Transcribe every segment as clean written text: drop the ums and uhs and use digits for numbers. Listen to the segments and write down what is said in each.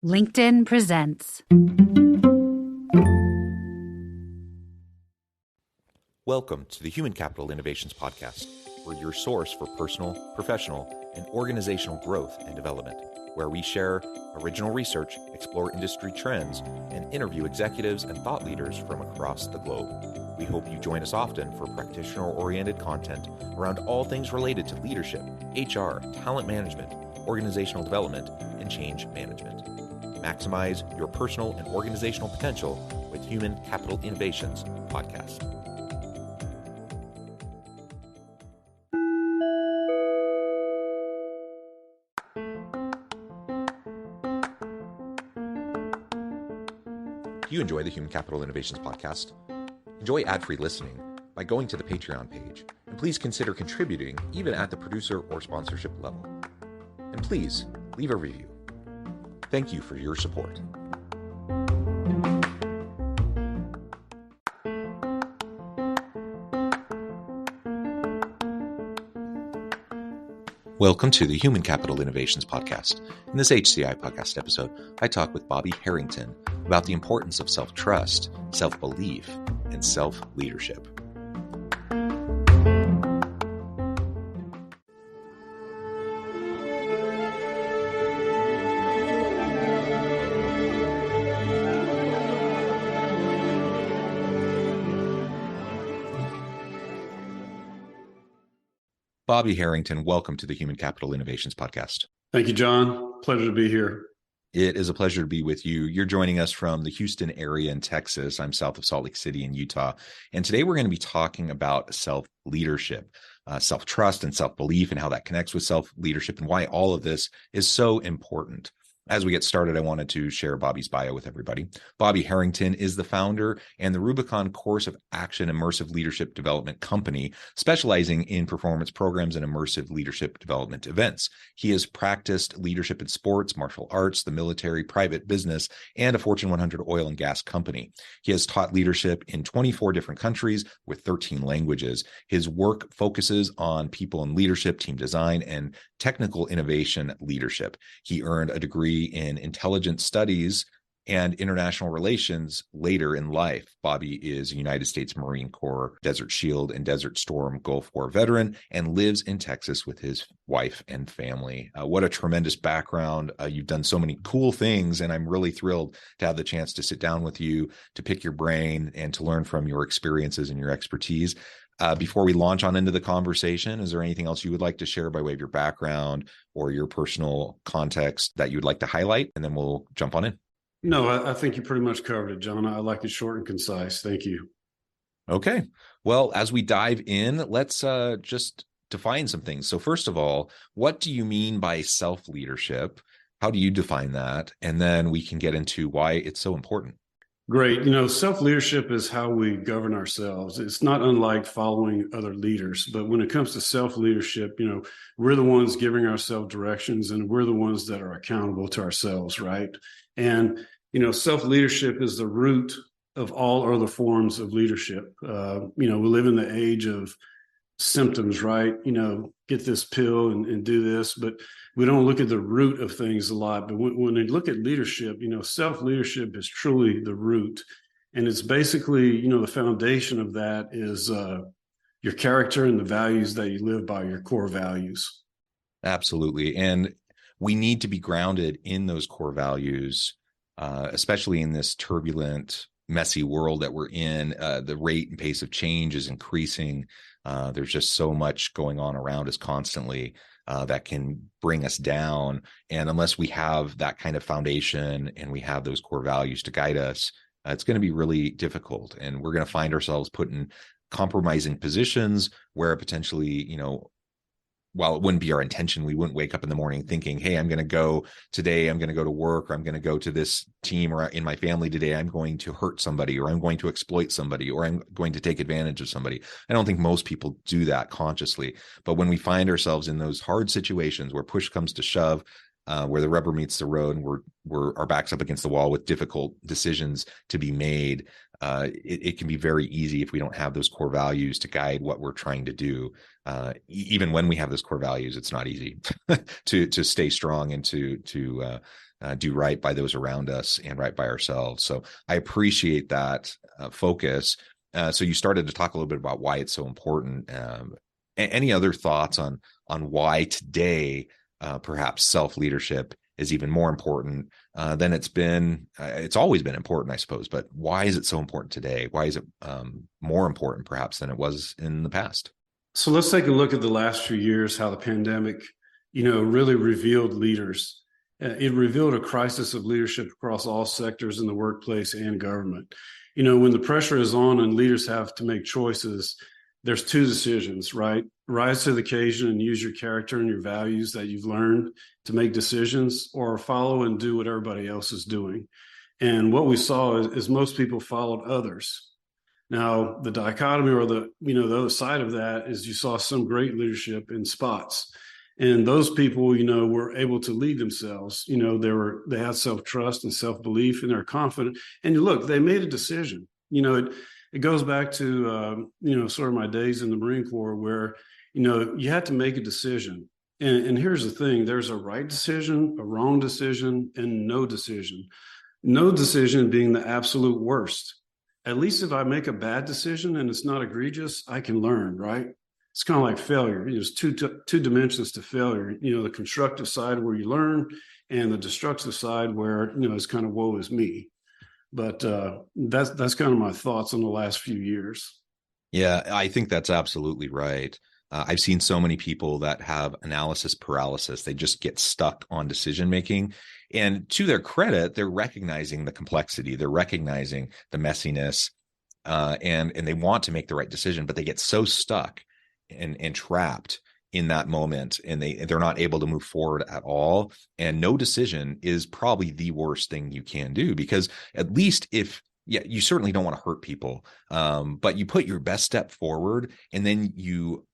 LinkedIn presents. Welcome to the Human Capital Innovations Podcast. We're your source for personal, professional, and organizational growth and development, where we share original research, explore industry trends, and interview executives and thought leaders from across the globe. We hope you join us often for practitioner-oriented content around all things related to leadership, HR, talent management, organizational development, and change management. Maximize your personal and organizational potential with Human Capital Innovations Podcast. Do you enjoy the Human Capital Innovations Podcast? Enjoy ad-free listening by going to the Patreon page, and please consider contributing even at the producer or sponsorship level. And please leave a review. Thank you for your support. Welcome to the Human Capital Innovations Podcast. In this HCI Podcast episode, I talk with Bobby Harrington about the importance of self-trust, self-belief, and self-leadership. Bobby Harrington, welcome to the Human Capital Innovations Podcast. Thank you, John. Pleasure to be here. It is a pleasure to be with you. You're joining us from the Houston area in Texas. I'm south of Salt Lake City in Utah. And today we're going to be talking about self-leadership, self-trust and self-belief, and how that connects with self-leadership and why all of this is so important. As we get started, I wanted to share Bobby's bio with everybody. Bobby Harrington is the founder and the Rubicon Course of Action Immersive Leadership Development Company, specializing in performance programs and immersive leadership development events. He has practiced leadership in sports, martial arts, the military, private business, and a Fortune 100 oil and gas company. He has taught leadership in 24 different countries with 13 languages. His work focuses on people and leadership, team design, and technical innovation leadership. He earned a degree in intelligence studies and international relations later in life. Bobby is a United States Marine Corps Desert Shield and Desert Storm Gulf War veteran and lives in Texas with his wife and family. What a tremendous background. You've done so many cool things, and I'm really thrilled to have the chance to sit down with you, to pick your brain, and to learn from your experiences and your expertise. Before we launch on into the conversation, is there anything else you would like to share by way of your background or your personal context that you would like to highlight? And then we'll jump on in. No, I think you pretty much covered it, John. I like it short and concise. Thank you. Okay. Well, as we dive in, let's just define some things. So first of all, what do you mean by self-leadership? How do you define that? And then we can get into why it's so important. Great. Self-leadership is how we govern ourselves. It's not unlike following other leaders. But when it comes to self-leadership, we're the ones giving ourselves directions, and we're the ones that are accountable to ourselves, right? And, self-leadership is the root of all other forms of leadership. We live in the age of symptoms, right? Get this pill and do this, but we don't look at the root of things a lot. But when they look at leadership, self-leadership is truly the root. And it's basically, the foundation of that is your character and the values that you live by, your core values. Absolutely. And we need to be grounded in those core values, especially in this turbulent, messy world that we're in. The rate and pace of change is increasing. There's just so much going on around us constantly that can bring us down. And unless we have that kind of foundation and we have those core values to guide us, it's going to be really difficult. And we're going to find ourselves put in compromising positions where potentially, while it wouldn't be our intention, we wouldn't wake up in the morning thinking, hey, I'm going to go to work, or I'm going to go to this team, or in my family today, I'm going to hurt somebody, or I'm going to exploit somebody, or I'm going to take advantage of somebody. I don't think most people do that consciously. But when we find ourselves in those hard situations where push comes to shove, where the rubber meets the road, and we're our backs up against the wall with difficult decisions to be made, it can be very easy if we don't have those core values to guide what we're trying to do. Even when we have those core values, it's not easy to stay strong and to do right by those around us and right by ourselves. So I appreciate that focus. So you started to talk a little bit about why it's so important. Any other thoughts on why today perhaps self-leadership is even more important than it's been? It's always been important, I suppose, but why is it so important today? Why is it more important perhaps than it was in the past? So let's take a look at the last few years, how the pandemic, really revealed leaders. It revealed a crisis of leadership across all sectors in the workplace and government. When the pressure is on and leaders have to make choices, there's two decisions, right? Rise to the occasion and use your character and your values that you've learned to make decisions, or follow and do what everybody else is doing. And what we saw is most people followed others. Now, the dichotomy, or the other side of that, is you saw some great leadership in spots. And those people, were able to lead themselves. They had self-trust and self-belief, and they're confident. And look, they made a decision. It goes back to, sort of my days in the Marine Corps, where, you had to make a decision. And here's the thing, there's a right decision, a wrong decision, and no decision. No decision being the absolute worst. At least if I make a bad decision and it's not egregious, I can learn, right? It's kind of like failure. There's two dimensions to failure. The constructive side where you learn, and the destructive side where, it's kind of woe is me. But that's kind of my thoughts on the last few years. Yeah, I think that's absolutely right. I've seen so many people that have analysis paralysis. They just get stuck on decision making. And to their credit, they're recognizing the complexity. They're recognizing the messiness, and they want to make the right decision, but they get so stuck and trapped in that moment, and they're not able to move forward at all. And no decision is probably the worst thing you can do, because at least you certainly don't want to hurt people, but you put your best step forward, and then you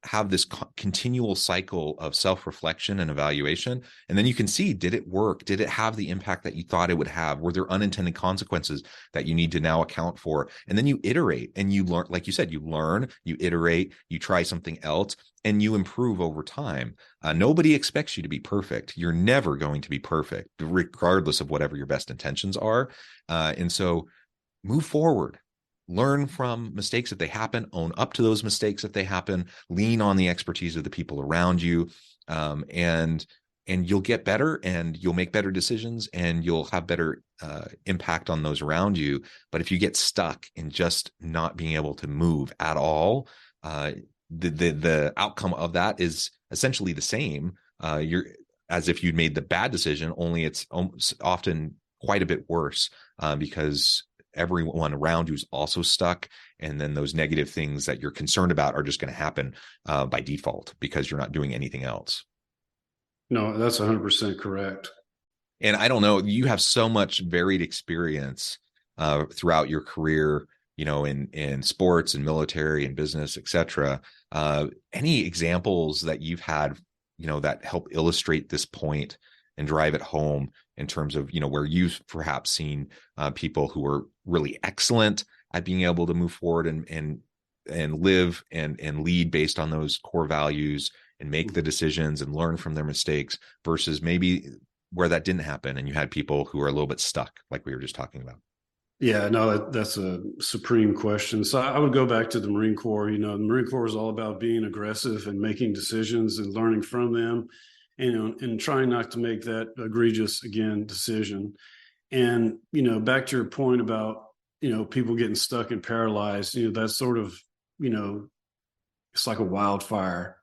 have this continual cycle of self-reflection and evaluation. And then you can see, did it work? Did it have the impact that you thought it would have? Were there unintended consequences that you need to now account for? And then you iterate and you learn, like you said, you learn, you iterate, you try something else, and you improve over time. Nobody expects you to be perfect. You're never going to be perfect, regardless of whatever your best intentions are. And so move forward. Learn from mistakes if they happen, own up to those mistakes if they happen, lean on the expertise of the people around you, and you'll get better, and you'll make better decisions, and you'll have better impact on those around you. But if you get stuck in just not being able to move at all, the outcome of that is essentially the same. You're as if you'd made the bad decision, only it's often quite a bit worse, because everyone around you is also stuck. And then those negative things that you're concerned about are just going to happen by default, because you're not doing anything else. No, that's 100% correct. And I don't know, you have so much varied experience throughout your career, in sports and military and business, et cetera. Any examples that you've had, that help illustrate this point and drive it home in terms of, where you've perhaps seen people who are really excellent at being able to move forward and live and lead based on those core values and make the decisions and learn from their mistakes, versus maybe where that didn't happen and you had people who are a little bit stuck, like we were just talking about? Yeah, no, that's a supreme question. So I would go back to the Marine Corps. The Marine Corps is all about being aggressive and making decisions and learning from them, and trying not to make that egregious, again, decision. And, back to your point about, people getting stuck and paralyzed, that's sort of, it's like a wildfire.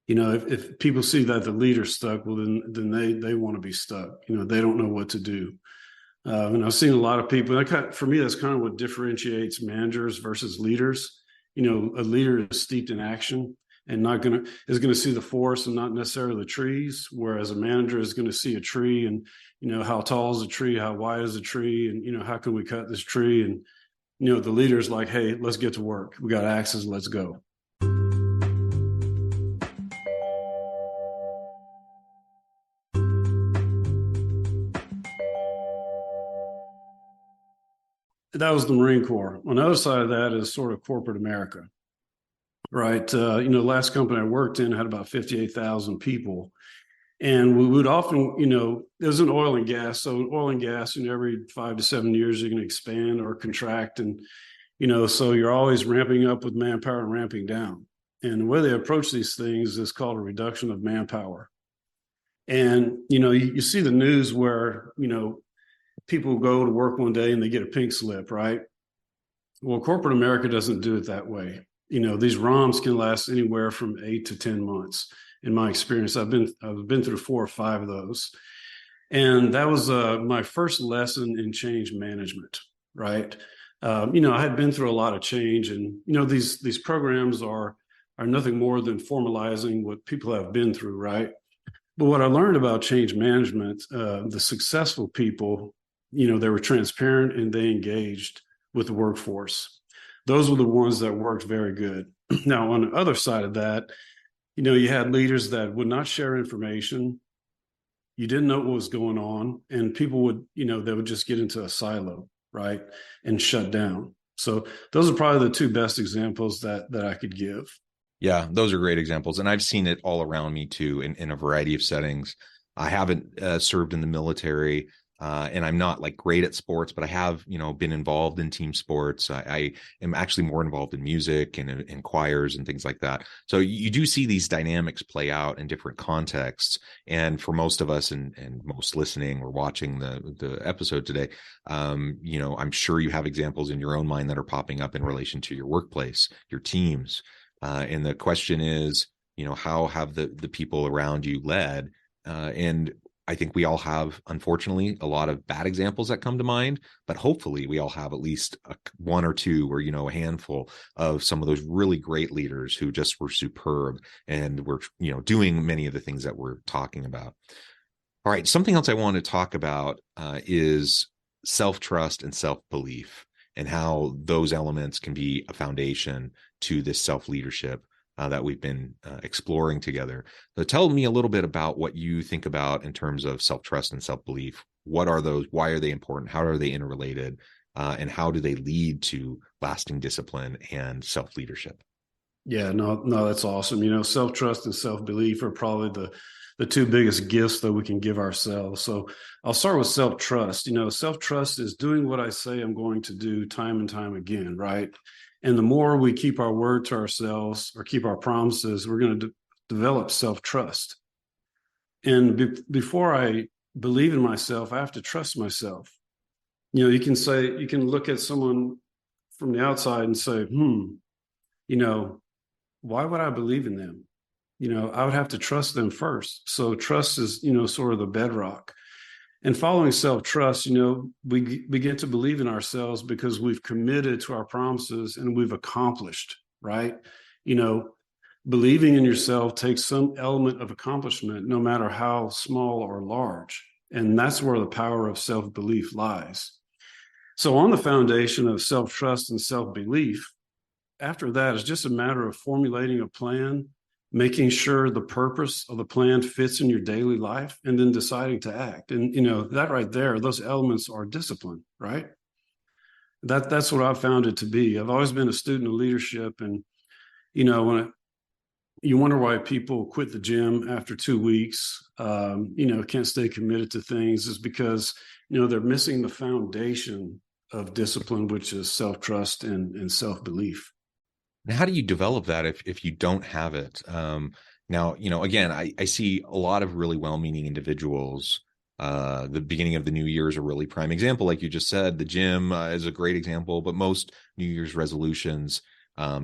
If people see that the leader's stuck, well, then they want to be stuck. They don't know what to do. And I've seen a lot of people, for me, that's kind of what differentiates managers versus leaders. A leader is steeped in action and is going to see the forest and not necessarily the trees, whereas a manager is going to see a tree and, how tall is the tree, how wide is the tree, and, how can we cut this tree? And, the leader's like, hey, let's get to work. We got axes, let's go. That was the Marine Corps. On the other side of that is sort of corporate America, right? The last company I worked in had about 58,000 people. And we would often, it was in oil and gas. So in oil and gas, every 5 to 7 years, you're going to expand or contract. And, so you're always ramping up with manpower and ramping down. And the way they approach these things is called a reduction of manpower. And, you see the news where, people go to work one day and they get a pink slip, right? Well, corporate America doesn't do it that way. These ROMs can last anywhere from 8 to 10 months. In my experience, I've been through 4 or 5 of those. And that was my first lesson in change management, right? I had been through a lot of change, and, these programs are nothing more than formalizing what people have been through, right? But what I learned about change management, the successful people, they were transparent and they engaged with the workforce. Those were the ones that worked very good. Now, on the other side of that, you had leaders that would not share information. You didn't know what was going on, and people would, they would just get into a silo, right, and shut down. So those are probably the 2 best examples that I could give. Yeah, those are great examples. And I've seen it all around me too, in a variety of settings. I haven't served in the military, and I'm not like great at sports, but I have, been involved in team sports. I am actually more involved in music and in choirs and things like that. So you do see these dynamics play out in different contexts. And for most of us and most listening or watching the episode today, I'm sure you have examples in your own mind that are popping up in relation to your workplace, your teams. And the question is, how have the people around you led? And I think we all have, unfortunately, a lot of bad examples that come to mind, but hopefully we all have at least 1 or 2 or, a handful of some of those really great leaders who just were superb and were, doing many of the things that we're talking about. All right. Something else I want to talk about is self-trust and self-belief, and how those elements can be a foundation to this self-leadership that we've been exploring together. So tell me a little bit about what you think about in terms of self-trust and self-belief. What are those? Why are they important? How are they interrelated? And how do they lead to lasting discipline and self-leadership? Yeah, no, that's awesome. Self-trust and self-belief are probably the 2 biggest gifts that we can give ourselves. So I'll start with self-trust. Self-trust is doing what I say I'm going to do time and time again, right? And the more we keep our word to ourselves or keep our promises, we're going to develop self-trust. And before I believe in myself, I have to trust myself. You can look at someone from the outside and say, why would I believe in them? I would have to trust them first. So trust is, sort of the bedrock. And following self-trust, we begin to believe in ourselves because we've committed to our promises and we've accomplished, right? Believing in yourself takes some element of accomplishment, no matter how small or large. And that's where the power of self-belief lies. So on the foundation of self-trust and self-belief, after that, it's just a matter of formulating a plan, making sure the purpose of the plan fits in your daily life, and then deciding to act. And, that right there, those elements are discipline, right? That's what I've found it to be. I've always been a student of leadership. And, when you wonder why people quit the gym after 2 weeks, can't stay committed to things, is because, they're missing the foundation of discipline, which is self-trust and self-belief. Now, how do you develop that if you don't have it? Now, again, I see a lot of really well-meaning individuals. The beginning of the new year is a really prime example. Like you just said, the gym is a great example, but most New Year's resolutions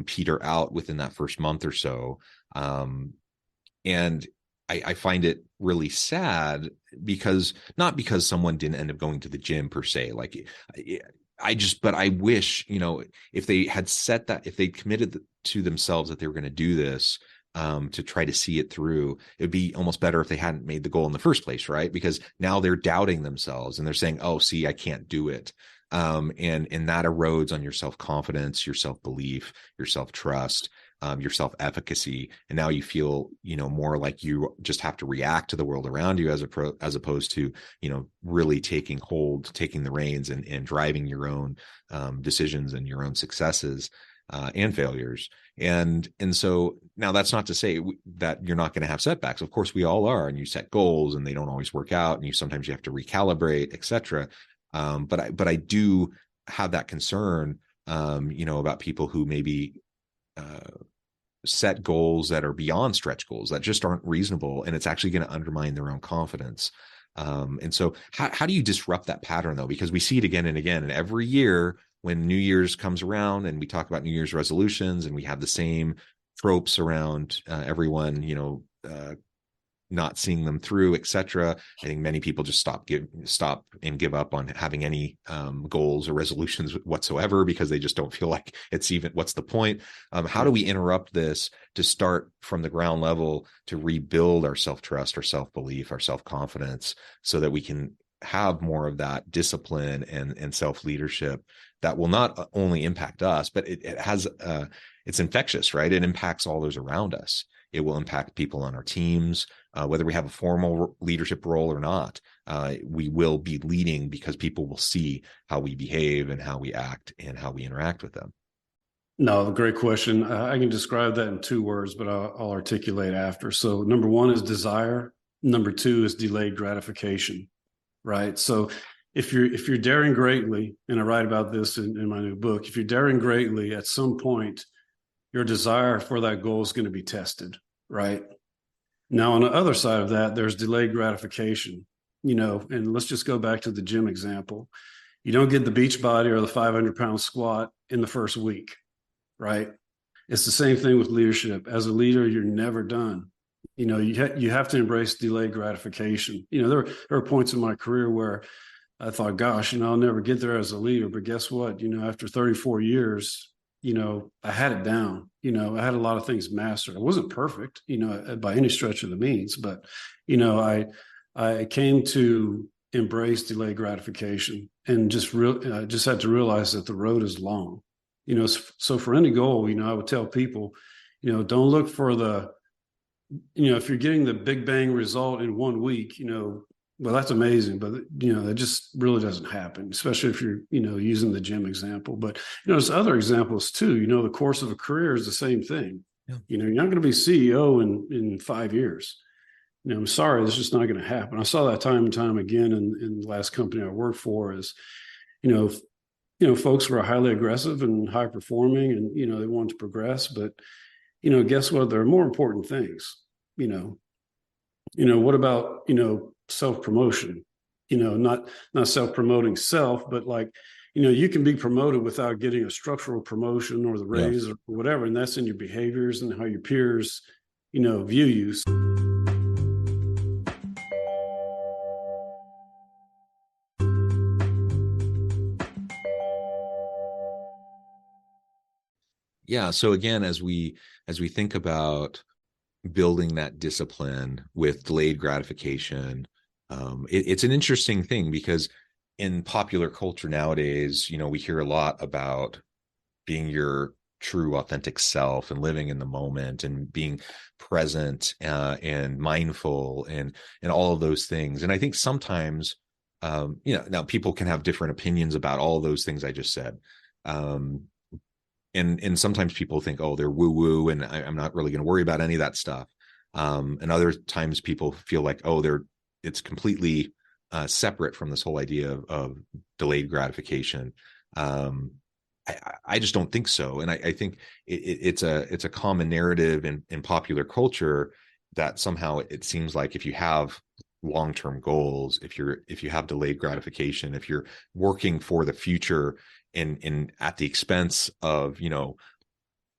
peter out within that first month or so. And I find it really sad not because someone didn't end up going to the gym per se. Like but I wish, if they had set that, if they committed to themselves that they were going to do this, to try to see it through, it would be almost better if they hadn't made the goal in the first place, right? Because now they're doubting themselves and they're saying, oh, see, I can't do it. And that erodes on your self-confidence, your self-belief, your self-trust, your self-efficacy. And now you feel, more like you just have to react to the world around you as opposed to, really taking hold, taking the reins and driving your own decisions and your own successes. and failures. And so now that's not to say that you're not going to have setbacks. Of course, we all are, and you set goals and they don't always work out, and sometimes you have to recalibrate, et cetera. But I do have that concern, about people who maybe set goals that are beyond stretch goals that just aren't reasonable, and it's actually going to undermine their own confidence. And so how do you disrupt that pattern, though? Because we see it again and again, and every year when New Year's comes around and we talk about New Year's resolutions, and we have the same tropes around everyone, not seeing them through, et cetera. I think many people just stop and give up on having any goals or resolutions whatsoever, because they just don't feel like it's even, what's the point? How do we interrupt this to start from the ground level to rebuild our self-trust, our self-belief, our self-confidence, so that we can have more of that discipline and self-leadership that will not only impact us, but it has it's infectious, right? It impacts all those around us. It will impact people on our teams, whether we have a formal leadership role or not. We will be leading because people will see how we behave and how we act and how we interact with them. No, great question. I can describe that in 2 words, but I'll articulate after. So number 1 is desire. Number 2 is delayed gratification, right? So if you're daring greatly, and I write about this in my new book, if you're daring greatly, at some point, your desire for that goal is going to be tested, right? Now, on the other side of that, there's delayed gratification, and let's just go back to the gym example. You don't get the beach body or the 500-pound squat in the first week, right? It's the same thing with leadership. As a leader, you're never done. You have to embrace delayed gratification. There are points in my career where I thought, gosh, I'll never get there as a leader. But guess what? After 34 years, I had it down. I had a lot of things mastered. I wasn't perfect, by any stretch of the means, but, I came to embrace delayed gratification and just had to realize that the road is long, so for any goal, I would tell people, don't look for if you're getting the big bang result in 1 week, well, that's amazing, but that just really doesn't happen, especially if you're, using the gym example. But there's other examples too. The course of a career is the same thing. Yeah. You're not going to be CEO in 5 years. I'm sorry, it's just not going to happen. I saw that time and time again in the last company I worked for. Is folks were highly aggressive and high performing, and they wanted to progress, but guess what? There are more important things. What about self-promotion, not self-promoting self, but you can be promoted without getting a structural promotion or the raise or whatever. And that's in your behaviors and how your peers, view you. Yeah. So again, as we think about building that discipline with delayed gratification, it's an interesting thing, because in popular culture nowadays, we hear a lot about being your true authentic self and living in the moment and being present and mindful and all of those things. And I think sometimes, now people can have different opinions about all of those things I just said. And sometimes people think, oh, they're woo-woo, and I'm not really going to worry about any of that stuff. And other times people feel like, oh, it's completely separate from this whole idea of delayed gratification. I just don't think so. And I think it's a common narrative in popular culture that somehow it seems like if you have long-term goals, if you have delayed gratification, if you're working for the future in at the expense of,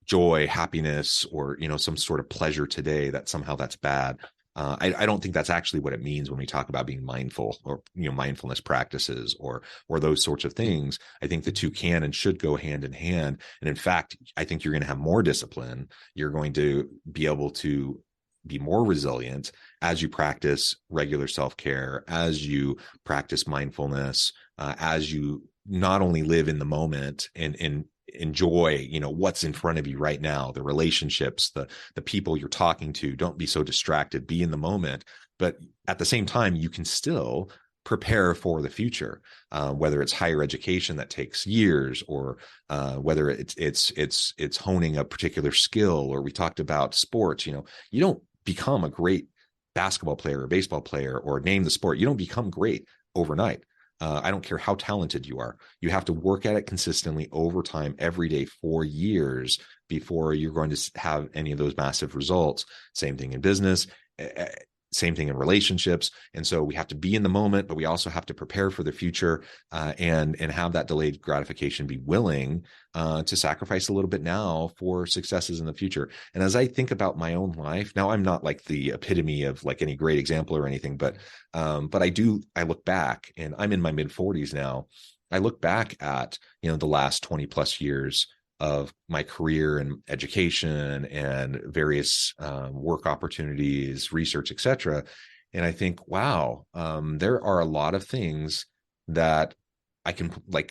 joy, happiness, or, some sort of pleasure today, that somehow that's bad. I don't think that's actually what it means when we talk about being mindful or, mindfulness practices or those sorts of things. I think the two can and should go hand in hand. And in fact, I think you're going to have more discipline. You're going to be able to be more resilient as you practice regular self-care, as you practice mindfulness, as you not only live in the moment and enjoy, what's in front of you right now, the relationships, the people you're talking to. Don't be so distracted, be in the moment. But at the same time, you can still prepare for the future, whether it's higher education that takes years, or whether it's honing a particular skill, or we talked about sports. You don't become a great basketball player or baseball player, or name the sport. You don't become great overnight. I don't care how talented you are. You have to work at it consistently over time, every day for years before you're going to have any of those massive results. Same thing in business, same thing in relationships. And so we have to be in the moment, but we also have to prepare for the future, and have that delayed gratification, be willing to sacrifice a little bit now for successes in the future. And as I think about my own life, now I'm not like the epitome of like any great example or anything, but I look back, and I'm in my mid 40s now. I look back at, the last 20 plus years of my career and education and various work opportunities, research, etc. And I think, wow, there are a lot of things that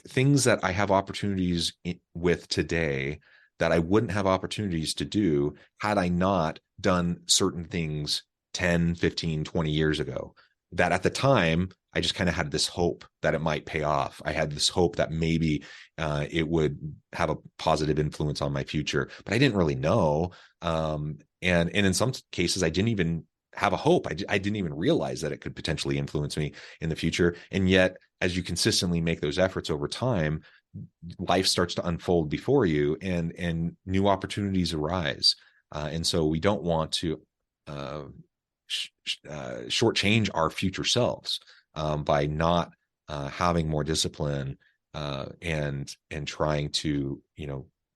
things that I have opportunities with today that I wouldn't have opportunities to do had I not done certain things 10, 15, 20 years ago. That at the time, I just kind of had this hope that it might pay off. I had this hope that maybe it would have a positive influence on my future, but I didn't really know. And in some cases, I didn't even have a hope. I didn't even realize that it could potentially influence me in the future. And yet, as you consistently make those efforts over time, life starts to unfold before you, and new opportunities arise. And so we don't want to shortchange our future selves by not having more discipline and trying to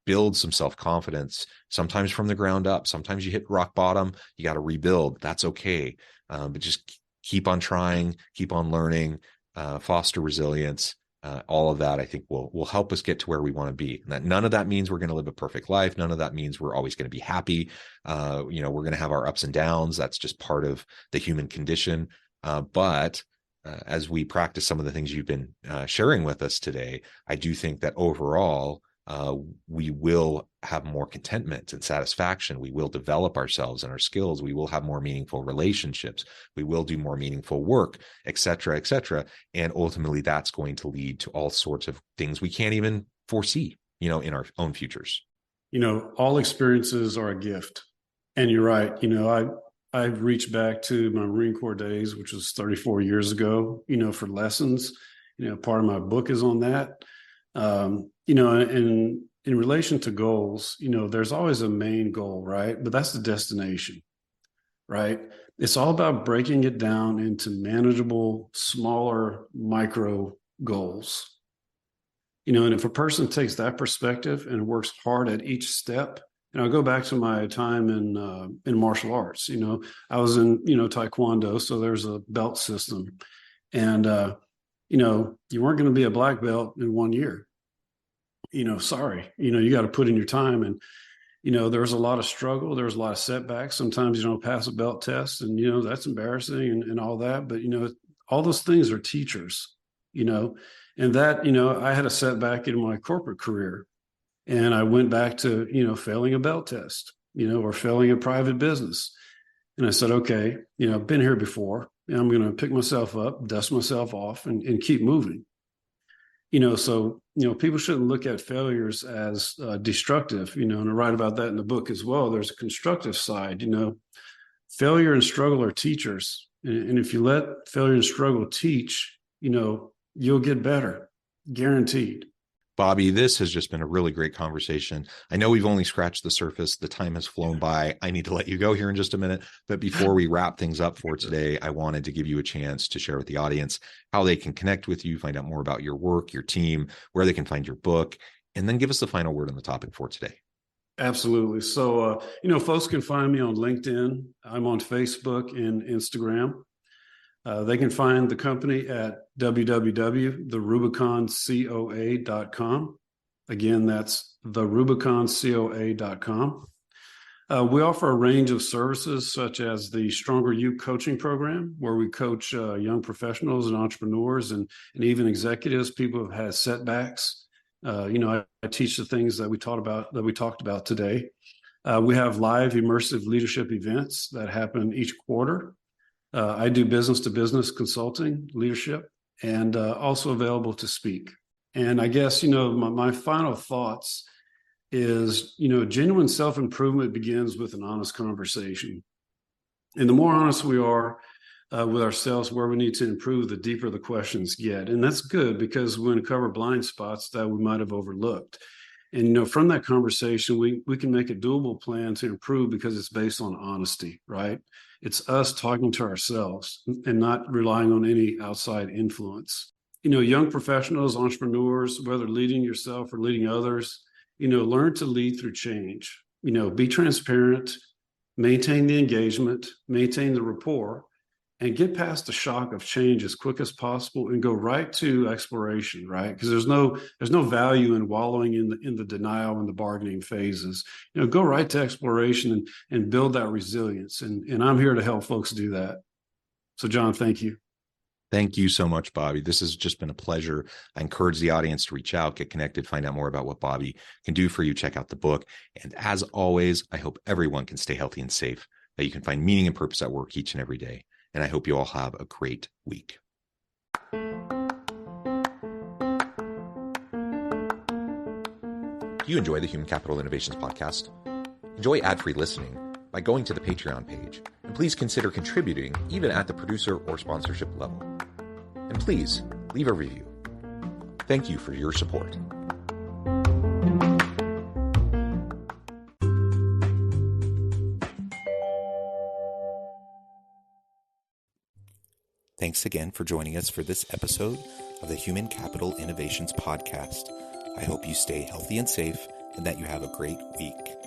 build some self-confidence, sometimes from the ground up. Sometimes you hit rock bottom, you got to rebuild. That's okay. But just keep on trying, keep on learning, foster resilience. All of that, I think, will help us get to where we want to be. And that none of that means we're going to live a perfect life. None of that means we're always going to be happy. We're going to have our ups and downs. That's just part of the human condition. But as we practice some of the things you've been sharing with us today, I do think that overall, we will have more contentment and satisfaction. We will develop ourselves and our skills. We will have more meaningful relationships. We will do more meaningful work, et cetera, et cetera. And ultimately, that's going to lead to all sorts of things we can't even foresee, in our own futures. All experiences are a gift. And you're right. I've reached back to my Marine Corps days, which was 34 years ago, for lessons. Part of my book is on that. And in relation to goals, there's always a main goal, right? But that's the destination, right? It's all about breaking it down into manageable, smaller, micro goals. And if a person takes that perspective and works hard at each step, and I'll go back to my time in martial arts. I was in, Taekwondo, so there's a belt system. And, you weren't going to be a black belt in 1 year. Sorry, you got to put in your time. And, there was a lot of struggle. There was a lot of setbacks. Sometimes you don't pass a belt test, and, that's embarrassing and all that. But, all those things are teachers, and that, I had a setback in my corporate career, and I went back to, failing a belt test, or failing a private business. And I said, okay, I've been here before, and I'm going to pick myself up, dust myself off, and keep moving. So, people shouldn't look at failures as destructive, and I write about that in the book as well. There's a constructive side, failure and struggle are teachers. And if you let failure and struggle teach, you'll get better, guaranteed. Bobby, this has just been a really great conversation. I know we've only scratched the surface. The time has flown by. I need to let you go here in just a minute. But before we wrap things up for today, I wanted to give you a chance to share with the audience how they can connect with you, find out more about your work, your team, where they can find your book, and then give us the final word on the topic for today. Absolutely. So, folks can find me on LinkedIn. I'm on Facebook and Instagram. They can find the company at www.therubiconcoa.com. Again, that's therubiconcoa.com. We offer a range of services such as the Stronger You coaching program, where we coach young professionals and entrepreneurs and even executives, people who have had setbacks. I teach the things that we talked about today. We have live immersive leadership events that happen each quarter. I do business-to-business consulting, leadership, and also available to speak. And I guess, my final thoughts is, genuine self-improvement begins with an honest conversation. And the more honest we are with ourselves where we need to improve, the deeper the questions get. And that's good because we uncover blind spots that we might have overlooked. And, from that conversation, we can make a doable plan to improve because it's based on honesty, right? It's us talking to ourselves and not relying on any outside influence. Young professionals, entrepreneurs, whether leading yourself or leading others, learn to lead through change. Be transparent, maintain the engagement, maintain the rapport, and get past the shock of change as quick as possible and go right to exploration, right? Because there's no value in wallowing in the denial and the bargaining phases. Go right to exploration and build that resilience. And I'm here to help folks do that. So, John, thank you. Thank you so much, Bobby. This has just been a pleasure. I encourage the audience to reach out, get connected, find out more about what Bobby can do for you. Check out the book. And as always, I hope everyone can stay healthy and safe, that you can find meaning and purpose at work each and every day. And I hope you all have a great week. Do you enjoy the Human Capital Innovations podcast? Enjoy ad-free listening by going to the Patreon page. And please consider contributing even at the producer or sponsorship level. And please leave a review. Thank you for your support. Thanks again for joining us for this episode of the Human Capital Innovations Podcast. I hope you stay healthy and safe and that you have a great week.